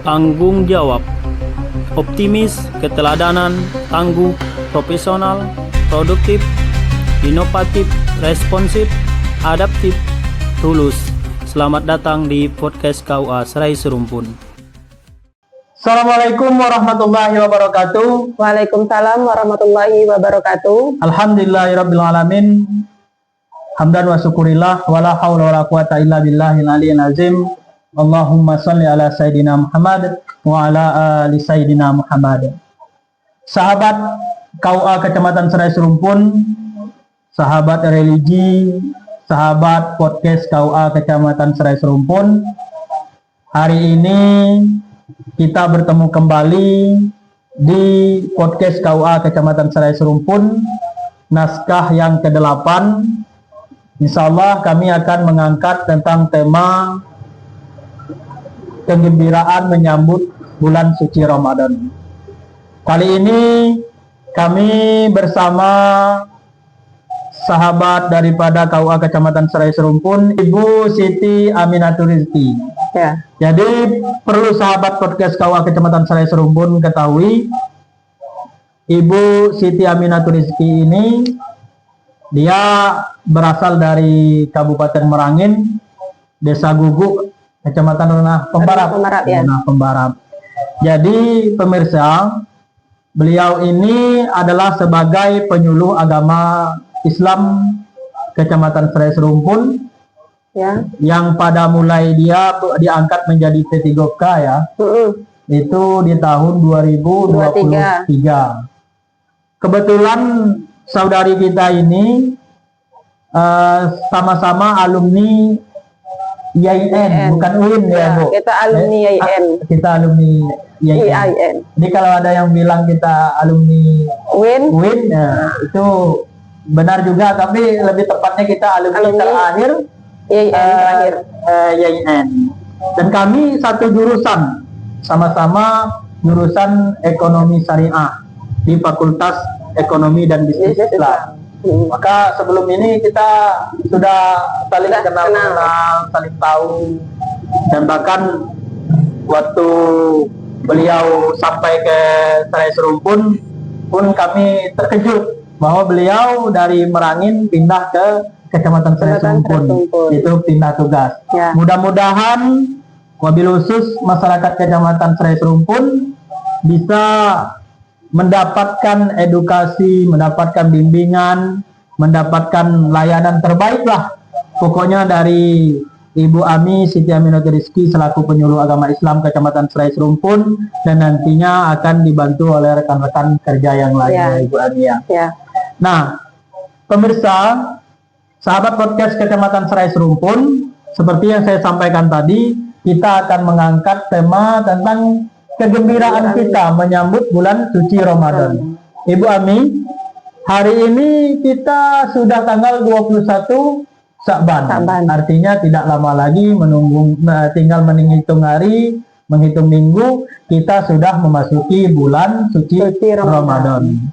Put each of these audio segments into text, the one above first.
tanggung jawab, optimis, keteladanan, tangguh, profesional, produktif, inovatif, responsif, adaptif, tulus. Selamat datang di podcast KUA Serai Serumpun. Assalamualaikum warahmatullahi wabarakatuh. Waalaikumsalam warahmatullahi wabarakatuh. Alhamdulillahirabbil alamin. Hamdan wa syukurillah wala haula wala quwata illa billahil aliyyil azim. Allahumma shalli ala sayidina Muhammad wa ala ali sayidina Muhammad. Sahabat KUA Kecamatan Serai Serumpun, sahabat religi, sahabat podcast KUA Kecamatan Serai Serumpun. Hari ini kita bertemu kembali di podcast KUA Kecamatan Serai Serumpun, naskah yang ke-8. Insyaallah kami akan mengangkat tentang tema kegembiraan menyambut bulan suci Ramadan. Kali ini kami bersama sahabat daripada KUA Kecamatan Serai Serumpun, Ibu Siti Aminatul Rizki. Ya. Jadi perlu sahabat podcast KUA Kecamatan Serai Serumpun ketahui, Ibu Siti Aminatul Rizki ini dia berasal dari Kabupaten Merangin, Desa Guguk, Kecamatan Renah Pembarap. Renah Pembarap. Jadi pemirsa, beliau ini adalah sebagai penyuluh agama Islam Kecamatan Serai Serumpun, ya, yang pada mulai dia diangkat menjadi P3K ya, itu di tahun 2023. Kebetulan saudari kita ini sama-sama alumni IAIN, bukan UIN ya, Bu. Kita alumni IAIN. Kita alumni IAIN. Jadi kalau ada yang bilang kita alumni UIN, ya, itu benar juga, tapi lebih tepatnya kita alumni terakhir IAIN. Dan kami satu jurusan, sama-sama jurusan ekonomi syariah di Fakultas Ekonomi dan Bisnis Islam. Maka sebelum ini kita sudah saling kenal, saling tahu, dan bahkan waktu beliau sampai ke Serai Serumpun pun kami terkejut bahwa beliau dari Merangin pindah ke Kecamatan Serai Serumpun, itu pindah tugas. Ya. Mudah-mudahan wabil khusus masyarakat Kecamatan Serai Serumpun bisa mendapatkan edukasi, mendapatkan bimbingan, mendapatkan layanan terbaik lah pokoknya dari Ibu Ami Siti Aminatul Rizki selaku penyuluh agama Islam Kecamatan Serai Serumpun, dan nantinya akan dibantu oleh rekan-rekan kerja yang lain, ya, Ibu Ami ya. Ya. Nah, pemirsa, sahabat podcast Kecamatan Serai Serumpun, seperti yang saya sampaikan tadi, kita akan mengangkat tema tentang kegembiraan kita menyambut bulan suci Ramadan. Ibu Ami, hari ini kita sudah tanggal 21 Sya'ban. Artinya tidak lama lagi tinggal menghitung hari, menghitung minggu, kita sudah memasuki bulan suci Ramadan.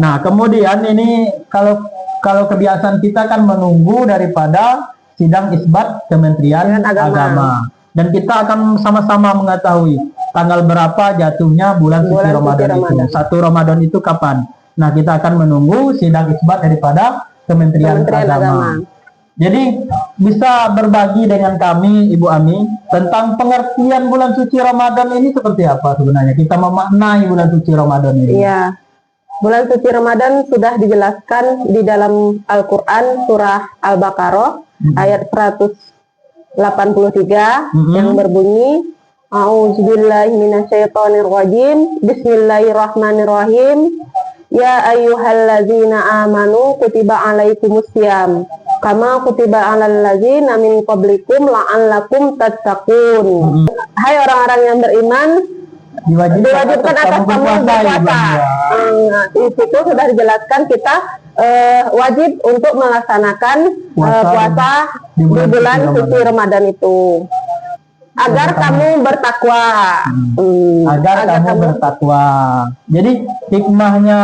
Nah, kemudian ini kalau kebiasaan kita kan menunggu daripada sidang isbat Kementerian Agama. Dan kita akan sama-sama mengetahui tanggal berapa jatuhnya bulan suci Ramadan itu. Satu Ramadan itu kapan? Nah, kita akan menunggu sidang isbat daripada Kementerian Agama. Jadi bisa berbagi dengan kami, Ibu Ami, tentang pengertian bulan suci Ramadan ini seperti apa sebenarnya? Kita memaknai bulan suci Ramadan ini. Iya. Bulan suci Ramadan sudah dijelaskan di dalam Al-Quran surah Al-Baqarah ayat 183 yang berbunyi, A'udzubillahi minasyaitonirrajim. Bismillahirrahmanirrahim. Ya ayyuhallazina amanu kutiba alaikumussyam kama kutiba alal ladzina min qablikum la'allakum tattaqun. Hai orang-orang yang beriman, diwajibkan atas kamu berpuasa. Di situ sudah dijelaskan kita wajib untuk melaksanakan puasa di bulan suci Ramadan itu. Agar kamu bertakwa. Agar kamu bertakwa. Jadi hikmahnya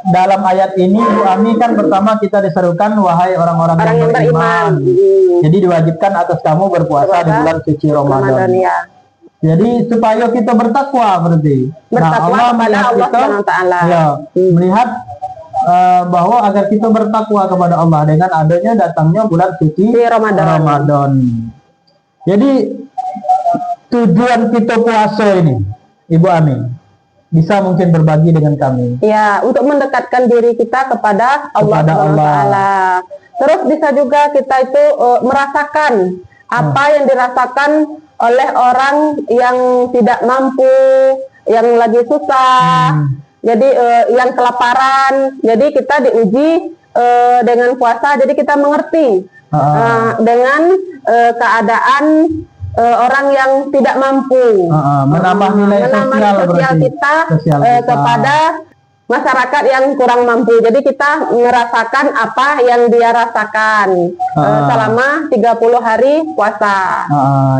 dalam ayat ini, Bu Ami, kan pertama kita diserukan wahai orang-orang yang beriman. Jadi diwajibkan atas kamu berpuasa di bulan suci Ramadan. Ya. Jadi supaya kita bertakwa berarti. Bertakwa kepada melihat Allah Subhanahu wa taala. Ya, melihat bahwa agar kita bertakwa kepada Allah dengan adanya datangnya bulan suci Ramadan. Jadi tujuan kita puasa ini, Ibu Ami, bisa mungkin berbagi dengan kami. Ya, untuk mendekatkan diri kita kepada Allah Subhanahu wa taala. Terus bisa juga kita itu merasakan apa yang dirasakan oleh orang yang tidak mampu, yang lagi susah, jadi yang kelaparan. Jadi kita diuji dengan puasa, jadi kita mengerti dengan keadaan orang yang tidak mampu, menambah nilai sosial kita kepada masyarakat yang kurang mampu. Jadi kita merasakan apa yang dia rasakan selama 30 hari puasa.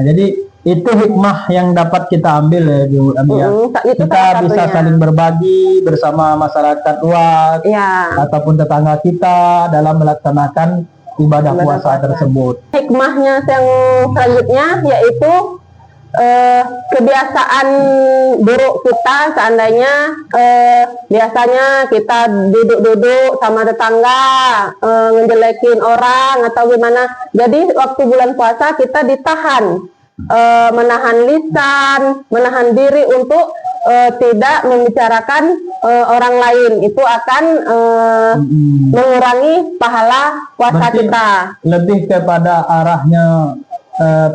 Jadi itu hikmah yang dapat kita ambil ya Bu Ami ya. Kita bisa saling berbagi bersama masyarakat luas ataupun tetangga kita dalam melaksanakan ibadah puasa tersebut. Hikmahnya yang selanjutnya yaitu kebiasaan buruk kita, seandainya biasanya kita duduk-duduk sama tetangga ngejelekin orang atau gimana. Jadi waktu bulan puasa kita ditahan, menahan lisan, menahan diri untuk tidak membicarakan orang lain. Itu akan mengurangi pahala puasa Berarti kita. Lebih kepada arahnya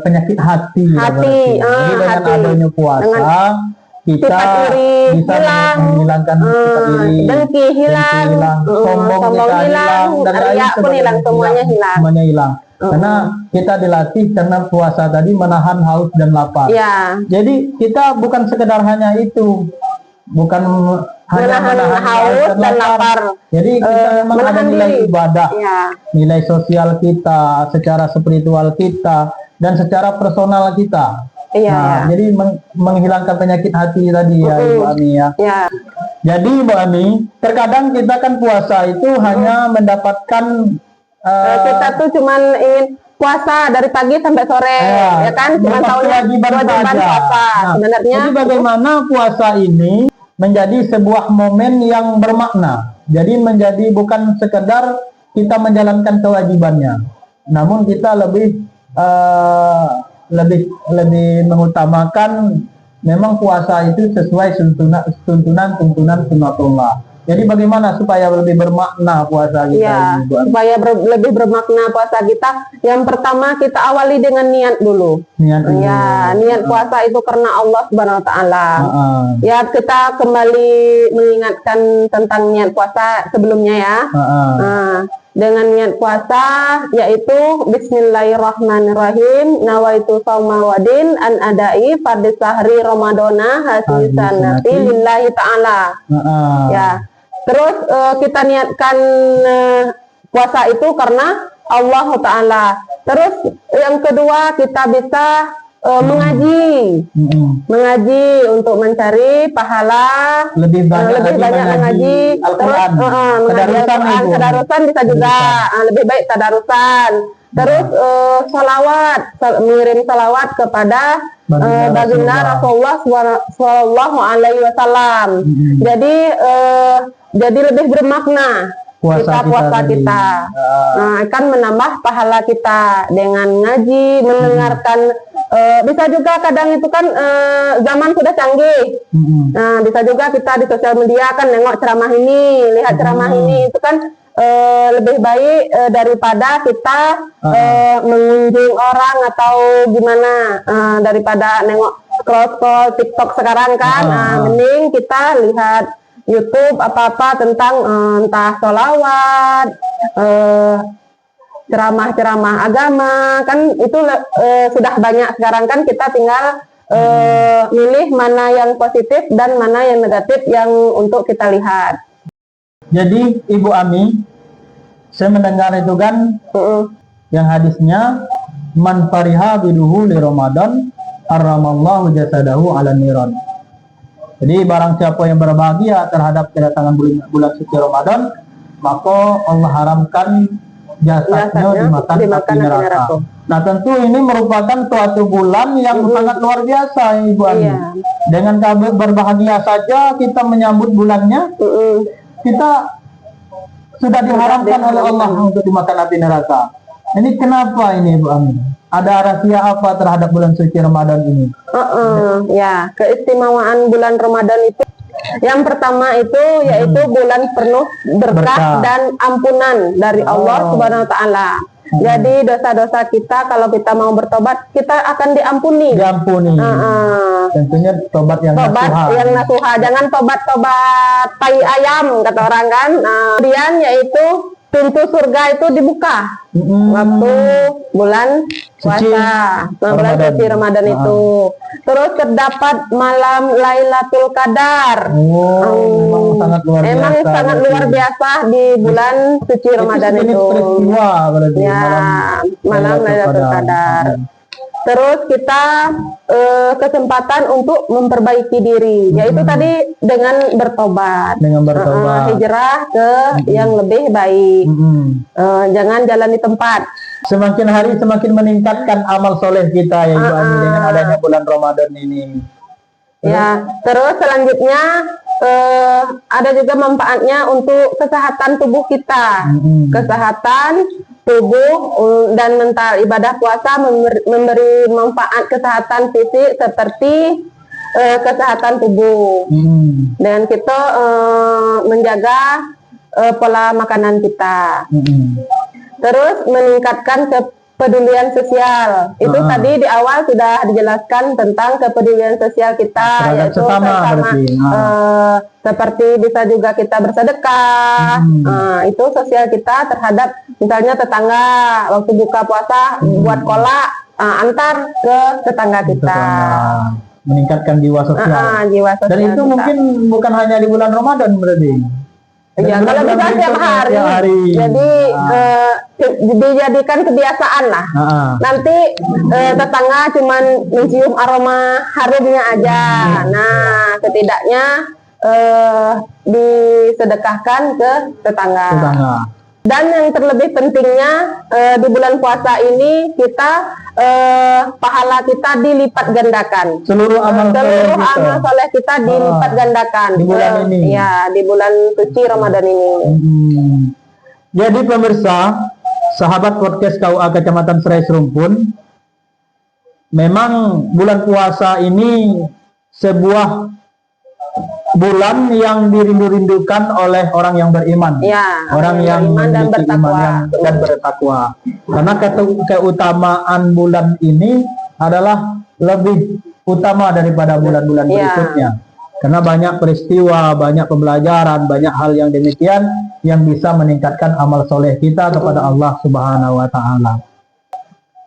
penyakit hati. Jadi dengan adanya puasa kita bisa menghilangkan sifat diri, dengki hilang, sombong kita hilang, dan lain pun hilang, semuanya hilang. Karena kita dilatih karena puasa tadi menahan haus dan lapar. Jadi kita bukan sekedar hanya itu, bukan hanya menahan haus dan lapar. Jadi kita memang ada nilai ibadah, nilai sosial kita, secara spiritual kita, dan secara personal kita. Jadi menghilangkan penyakit hati tadi ya Ibu Ami ya. Jadi Ibu Ami, terkadang kita kan puasa itu hanya mendapatkan kita tuh cuman ingin puasa dari pagi sampai sore, ya kan? Cuma tahunya kewajiban puasa. Sebenarnya. Jadi bagaimana puasa ini menjadi sebuah momen yang bermakna. Jadi menjadi bukan sekedar kita menjalankan kewajibannya, namun kita lebih mengutamakan memang puasa itu sesuai tuntunan sunnatullah. Jadi bagaimana supaya lebih bermakna puasa kita? Supaya lebih bermakna puasa kita, yang pertama kita awali dengan niat dulu. Niat puasa itu karena Allah Subhanahu wa taala. Ya, kita kembali mengingatkan tentang niat puasa sebelumnya ya. Dengan niat puasa yaitu bismillahirrahmanirrahim, nawaitu shauma wadin an adai fardhi sahri ramadana hasisanati lillahi taala. Terus kita niatkan puasa itu karena Allah taala. Terus yang kedua kita bisa mengaji untuk mencari pahala, lebih banyak mengaji. Terus tadarusan bisa juga, lebih baik tadarusan. Terus salawat, mengirim salawat kepada baginda Rasulullah Shallallahu Alaihi Wasallam. Jadi lebih bermakna puasa kita. Akan menambah pahala kita dengan ngaji, mendengarkan. Bisa juga kadang itu kan zaman sudah canggih. Bisa juga kita di sosial media kan nengok ceramah ini, lihat ceramah ini, itu kan lebih baik daripada kita mengunjung orang atau gimana, daripada nengok scroll TikTok sekarang kan. Mending kita lihat YouTube apa-apa tentang entah sholawat, ceramah-ceramah agama, kan itu sudah banyak sekarang kan. Kita tinggal milih mana yang positif dan mana yang negatif yang untuk kita lihat. Jadi Ibu Ami, saya mendengar itu kan yang hadisnya man fariha biduhu li Ramadan haramallahu jasadahu ala niran. Jadi barang siapa yang berbahagia terhadap kedatangan bulan suci Ramadan, maka Allah haramkan jasadnya dimakan api neraka. Nah tentu ini merupakan suatu bulan yang sangat luar biasa Ibu Ani. Dengan kabar berbahagia saja kita menyambut bulannya, kita sudah diharamkan oleh Allah untuk dimakan api neraka. Ini kenapa ini Ibu Ani? Ada rahasia apa terhadap bulan suci Ramadan ini? Ya, keistimewaan bulan Ramadan itu yang pertama itu yaitu bulan penuh berkah dan ampunan dari Allah Subhanahu wa taala. Jadi dosa-dosa kita kalau kita mau bertobat kita akan diampuni. Tentunya tobat yang nasuha. Jangan tobat tai ayam kata orang kan. Kemudian yaitu pintu surga itu dibuka waktu bulan puasa, bulan suci Ramadan itu. Terus terdapat malam Lailatul Qadar. Memang sangat luar biasa. Emang sangat luar biasa di bulan suci Ramadan itu. Malam Lailatul Qadar. Terus kita kesempatan untuk memperbaiki diri, yaitu tadi dengan bertobat, hijrah ke yang lebih baik. Jangan jalan di tempat. Semakin hari semakin meningkatkan amal soleh kita ya Ibu Ani dengan adanya bulan Ramadan ini. Ya, terus selanjutnya ada juga manfaatnya untuk kesehatan tubuh kita, kesehatan tubuh dan mental. Ibadah puasa memberi manfaat kesehatan fisik seperti kesehatan tubuh, dan kita menjaga pola makanan kita. Terus meningkatkan kepedulian sosial. Itu tadi di awal sudah dijelaskan tentang kepedulian sosial kita, yaitu seperti bisa juga kita bersedekah. Itu sosial kita terhadap misalnya tetangga waktu buka puasa buat kolak, antar ke tetangga kita. Meningkatkan jiwa sosial. Dan itu kita mungkin bukan hanya di bulan Ramadan berarti. Ya, kalau bisa tiap hari. Jadi dijadikan kebiasaan lah. Nanti tetangga cuman mencium aroma harumnya aja. Nah, setidaknya disedekahkan ke tetangga. Dan yang terlebih pentingnya di bulan puasa ini kita pahala kita dilipat gandakan. Seluruh amal soleh kita dilipat gandakan di bulan ini. Ya, di bulan suci Ramadan ini. Jadi pemirsa, sahabat podcast KUA Kecamatan Serai Serumpun, memang bulan puasa ini sebuah bulan yang dirindu-rindukan oleh orang yang beriman, orang yang memiliki iman dan bertakwa. Karena keutamaan bulan ini adalah lebih utama daripada bulan-bulan berikutnya. Karena banyak peristiwa, banyak pembelajaran, banyak hal yang demikian yang bisa meningkatkan amal soleh kita kepada Allah Subhanahu wa taala.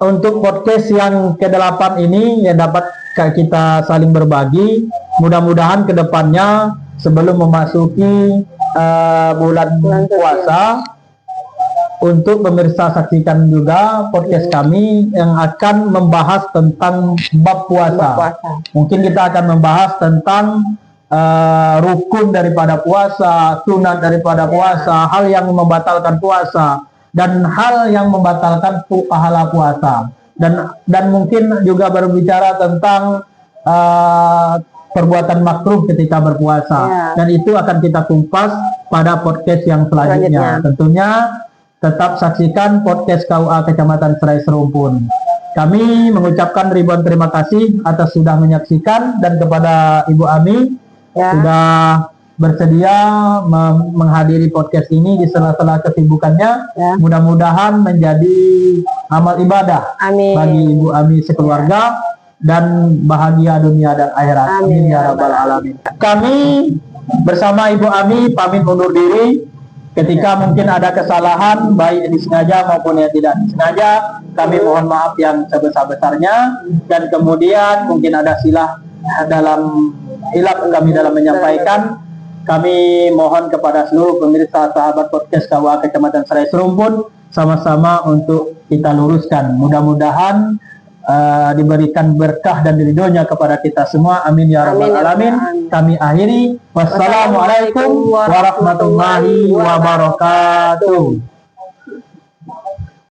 Untuk podcast yang ke-8 ini yang dapat kita saling berbagi, mudah-mudahan kedepannya sebelum memasuki bulan puasa, untuk pemirsa saksikan juga podcast kami yang akan membahas tentang bab puasa. Mungkin kita akan membahas tentang rukun daripada puasa, sunat daripada puasa, hal yang membatalkan puasa, dan hal yang membatalkan pahala puasa. Dan mungkin juga berbicara tentang perbuatan makruh ketika berpuasa, dan itu akan kita kumpas pada podcast yang selanjutnya. Tentunya tetap saksikan podcast KUA Kecamatan Serai Serumpun. Kami mengucapkan ribuan terima kasih atas sudah menyaksikan, dan kepada Ibu Ami sudah bersedia menghadiri podcast ini di sela-sela kesibukannya. Mudah-mudahan menjadi amal ibadah bagi Ibu Ami sekeluarga dan bahagia dunia dan akhirat. Amin ya rabbal alamin. Kami bersama Ibu Ami pamit undur diri. Ketika mungkin ada kesalahan baik disengaja maupun yang tidak disengaja, kami mohon maaf yang sebesar-besarnya, dan kemudian mungkin ada silah dalam hilaf kami dalam menyampaikan. Kami mohon kepada seluruh pemirsa sahabat podcast KUA Kecamatan Serai Serumpun sama-sama untuk kita luruskan. Mudah-mudahan diberikan berkah dan ridhonya kepada kita semua. Amin ya rabbal alamin. Kami akhiri. Wassalamualaikum warahmatullahi wabarakatuh.